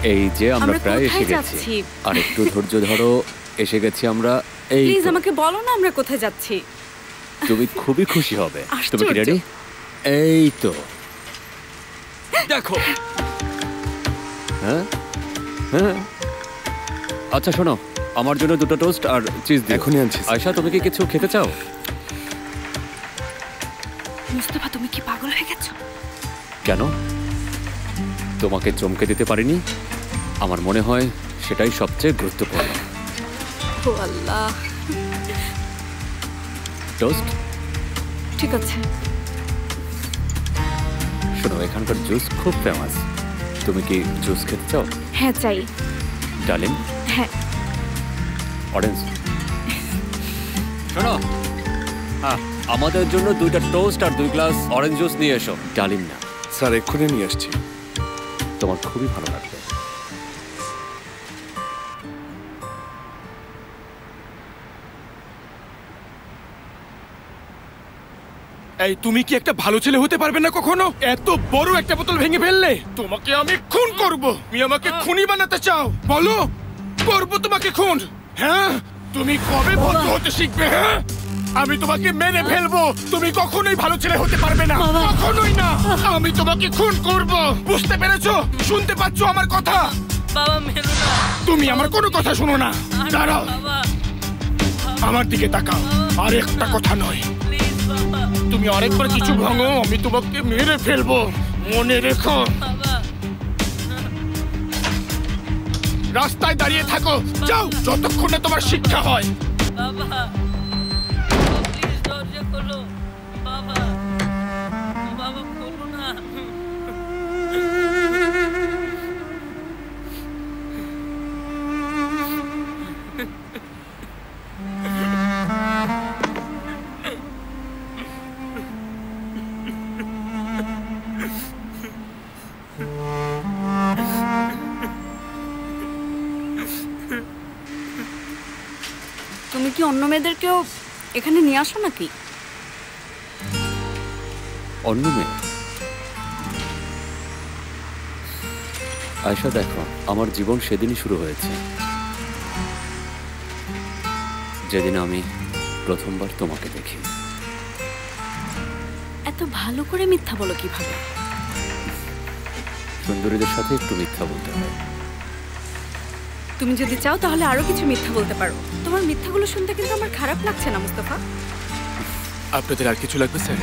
এই যে আমরা প্রায় এসে গেছি, আর একটু ধৈর্য ধরো, এসে গেছি আমরা। এই প্লিজ আমাকে বলো না আমরা কোথায় যাচ্ছি। তুমি খুবই খুশি হবে। তুমি কি রেডি? এই তো দেখো। হ্যাঁ হ্যাঁ, আচ্ছা শোনো, আমার জন্য 2টা টোস্ট আর চিজ দিও। এখনই আনছি। আয়শা, তুমি কি কিছু খেতে চাও? মুস্তাফা, তুমি কি পাগল হয়ে গেছো? কেন? তোমাকে চমকে দিতে পারিনি? আমার মনে হয় সেটাই সবচেয়ে গুরুত্বপূর্ণ। ও আল্লাহ। টোস্ট ঠিক আছে। শোনো, এখানকার জুস খুব ফেমাস। তুমি কি জুস খেতে চাও? হ্যাঁ চাই। ডালিম? হ্যাঁ। অরেঞ্জ? শোনো, হ্যাঁ, আমাদের জন্য 2টা টোস্ট আর 2 গ্লাস অরেঞ্জ জুস নিয়ে এসো। ডালিম না। স্যার এক্ষুনি নিয়ে আসছি। তোমার খুবই ভালো লাগবে। এই তুমি কি একটা ভালো ছেলে হতে পারবে না কখনো? এত বড় একটা বোতল ভেঙে ফেললে? তোমাকে আমি খুন করব। তুমি আমাকে খুনি বানাতে চাও? বলো, করব তোমাকে খুন। হ্যাঁ, তুমি কবে ভদ্র হতে শিখবে? হ্যাঁ, আমি তোমাকে মেরে ফেলবো। তুমি কখনোই ভালো ছেলে হতে পারবে না, কখনোই না। আমি তোমাকে খুন করব, বুঝতে পেরেছো? শুনতে পাচ্ছো আমার কথা? বাবা মেরো না। তুমি আমার কোনো কথা শোনো না। দাঁড়াও, বাবা আমার দিকে তাকাও। আর একটা কথা নয়, প্লিজ বাবা। তুমি আরেকবার কিছু ভাঙো, আমি তোমাকে মেরে ফেলবো, মনে রেখো। বাবা রাস্তায় দাঁড়িয়ে থাকো, যাও যতক্ষণ না তোমার শিক্ষা হয়। বাবা প্লিজ দরজা খোলো। বাবা বাবা খোলো না। তুমি কি অন্য মেয়েদেরকেও এখানে নিয়ে আসো নাকি? অন্য মেয়ে? আয়শা দেখো, আমার জীবন সেদিনই শুরু হয়েছে, যেদিন আমি প্রথমবার তোমাকে দেখি। এত ভালো করে মিথ্যা বলো কিভাবে? সুন্দরীদের সাথে একটু মিথ্যা বলতে হয়। তুমি যদি চাও তাহলে আরো কিছু মিথ্যা বলতে পারো। তোমার মিথ্যাগুলো শুনতে কিন্তু আমার খারাপ লাগছে না মুস্তাফা। আপনাদের আর কিছু লাগবে স্যার?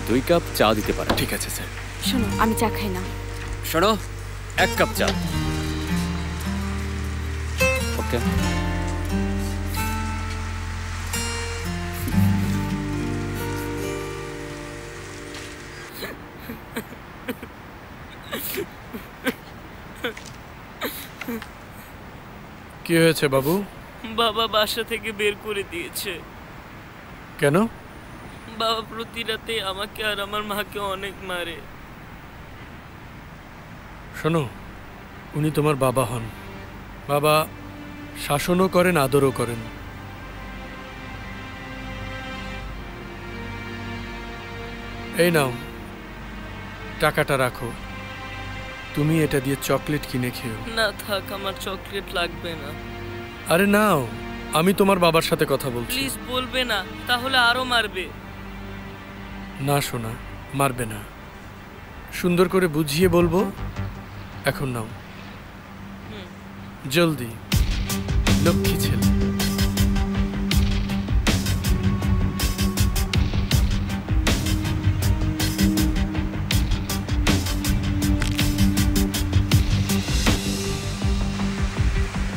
2 কাপ চা দিতে পারে? ঠিক আছে স্যার। শোনো, আমি চা খাই না। শোনো, 1 কাপ চা। ওকে। কি হয়েছে বাবু? বাবা বাসা থেকে বের করে দিয়েছে। কেন? বাবা প্রতি রাতে আমাকে আর আমার মাকে অনেক মারে। শোনো, উনি তোমার বাবা হন। বাবা শাসনও করেন, আদরও করেন। এই নাও, টাকাটা রাখো। তুমি এটা দিয়ে চকলেট কিনে খেও। না থাক, আমার চকলেট লাগবে না। আরে নাও, আমি তোমার বাবার সাথে কথা বলছি। প্লিজ বলবে না, তাহলে আরো মারবে। না সোনা, মারবে না। সুন্দর করে বুঝিয়ে বলবো। এখন নাও, জলদি। লক্ষ্মী ছেলে।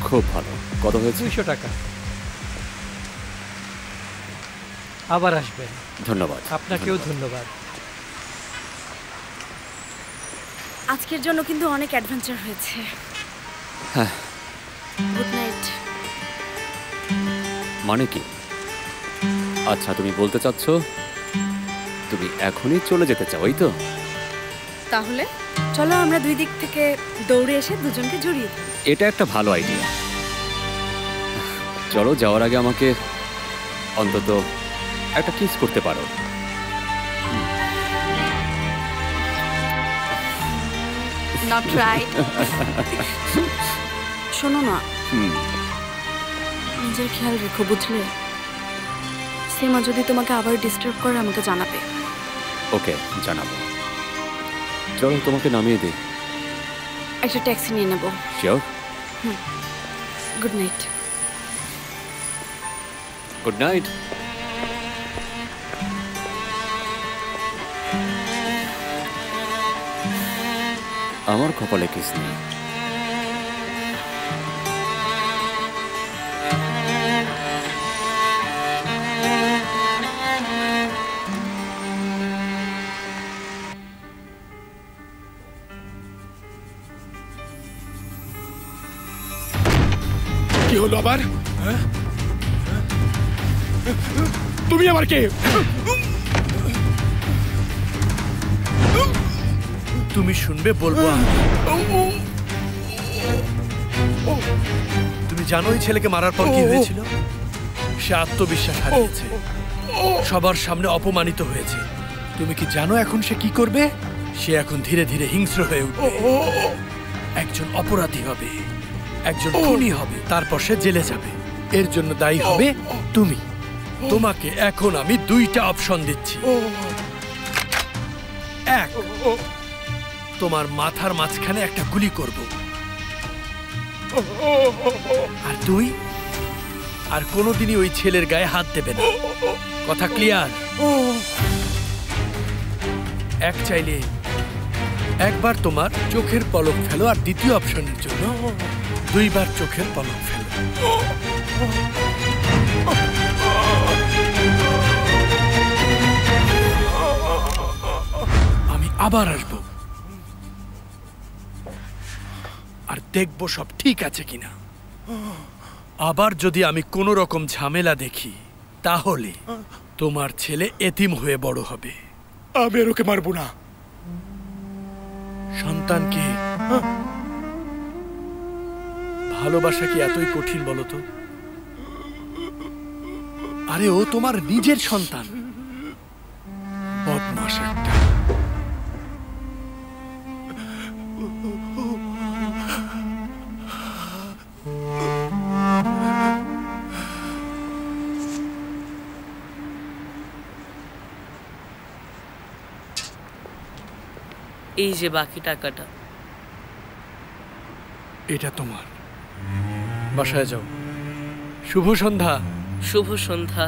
খুব ভালো। কত হয়েছে? 200 টাকা। আবার আসবেন। ধন্যবাদ। আপনাকেও ধন্যবাদ। আজকের জন্য কিন্তু অনেক অ্যাডভেঞ্চার হয়েছে। হ্যাঁ। Good night. মানে কি? আচ্ছা, তুমি বলতে চাচ্ছ তুমি এখনই চলে যেতে চাও, এই তো? তাহলে চলো আমরা 2 দিক থেকে দৌড়ে এসে দুজনকে জড়িয়ে দিই। এটা একটা ভালো আইডিয়া। চলো, যাওয়ার আগে আমাকে অন্তত একটা কিস করতে পারো। Not right. শোনো না, হুম, নিজের খেয়াল রেখো, বুঝলে? সীমা যদি তোমাকে আবার ডিস্টার্ব করে আমাকে জানাবে। ওকে, জানাবো। চলো তোমাকে নামিয়ে দিই। একটা ট্যাক্সি নিয়ে নেবো। Sure? Good night. Good night. আমার কপালে কিস নেই। কি হলো আবার? হ্যাঁ? তুমি আবার কে? তুমি শুনবে বলবো আমি। তুমি জানো এই ছেলেকে মারার পর কি হয়েছিল? সে আত্মবিশ্বাস হারিয়েছে, সবার সামনে অপমানিত হয়েছে। তুমি কি জানো এখন সে কি করবে? সে এখন ধীরে ধীরে হিংস্র হয়ে উঠবে, একজন অপরাধী হবে, একজন খুনি হবে, তারপর সে জেলে যাবে। এর জন্য দায়ী হবে তুমি। তোমাকে এখন আমি দুইটা অপশন দিচ্ছি। এক, তোমার মাথার মাঝখানে একটা গুলি করব, আর দুই, আর কোনোদিনই ওই ছেলের গায়ে হাত দেবে না। কথা ক্লিয়ার? এক চাইলে একবার তোমার চোখের পলক ফেলো, আর দ্বিতীয় অপশনের জন্য দুইবার চোখের পলক ফেলো। আমি আবার আসবো আর দেখবো সব ঠিক আছে কিনা। আবার যদি আমি কোনো রকম ঝামেলা দেখি, তাহলে তোমার ছেলে এতিম হয়ে বড় হবে। আমি আর ওকে মারবো না। সন্তানকে ভালোবাসা কি এতই কঠিন বলো তো? আরে ও তোমার নিজের সন্তান। বদমাশ একটা। এই যে বাকি টাকাটা। এটা তোমার। বাসায় যাও। শুভ সন্ধ্যা। শুভ সন্ধ্যা।